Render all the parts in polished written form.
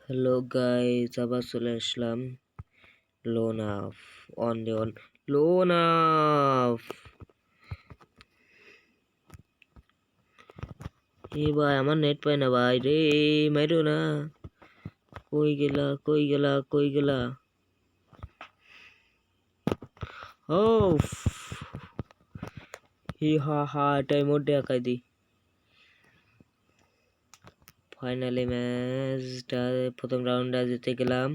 Hello guys, আবার চলে আসলাম loan app on day on loan app. ভাই আমার নেট পায় না ভাই রে, মাইরো না। কই গেলা কই গেলা কই গেলা? ও হি হা হা টাইম ওর দেখাই দি। ফাইনালি ম্যাচটা প্রথম রাউন্ডে জিতে গেলাম,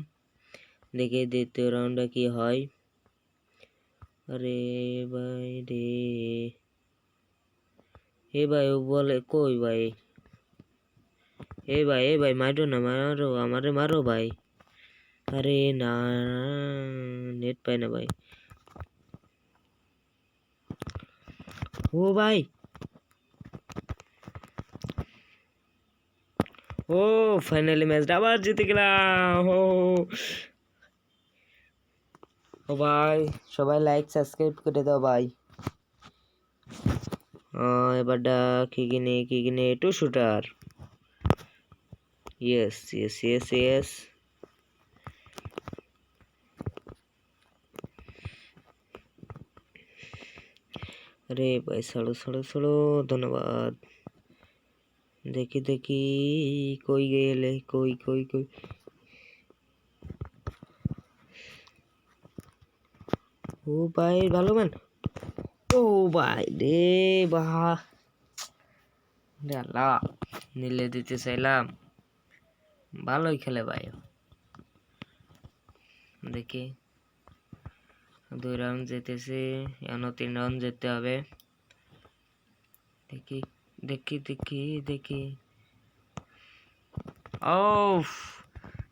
দেখি দ্বিতীয় রাউন্ডে কি হয়। আরে ভাই রে, ভাই ও বলে কই ভাই, ভাই মারো না, মারো আমারে মারো ভাই। আরে না, নেট পাই না ভাই। ও ভাই, ও ফাইনালি ম্যাচটা আবার জিতে গেলাম। ও ভাই, সবাই লাইক সাবস্ক্রাইব করে দাও ভাই। এবারটা কি কিনে two shooter. Yes yes yes yes. আরে ভাই ছাড়ো ছাড়ো ছাড়ো, ধন্যবাদ। দেখি দেখি কই গেলে, কই কই কই। ও ভাই ভালো ম্যান। ও ভাই রে, বাহ আল্লাহ, নিলে দিতে চাইলাম। ভালোই খেলে ভাই। দেখি 2 রাউন্ড যেতেছে, এখনো 3 রাউন্ড যেতে হবে। দেখি দেখি দেখি দেখি। ও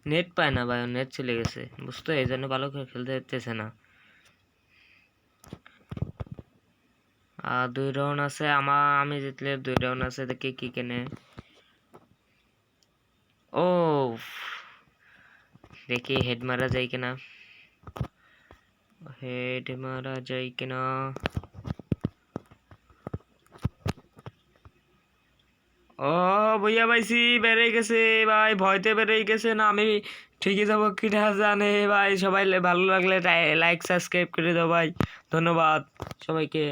নেট পায় না ভাই, নেট চলে গেছে বুঝতো, এই জন্য ভালো করে খেলতে পারতেছে না। 2 রাউন্ড আছে আমি জিতলে 2 রাউন্ড আছে। দেখি কি কেনে। ও দেখি হেড মারা যায় কিনা, হেড মারা যায় কিনা। ও ভইয়া পাইছি, বেড়ে গেছে ভাই, ভয়তে বেড়ে গেছে না। আমি ঠিকই যাবো কিনা জানে ভাই। সবাই ভালো লাগলে লাইক সাবস্ক্রাইব করে দাও ভাই, ধন্যবাদ সবাইকে।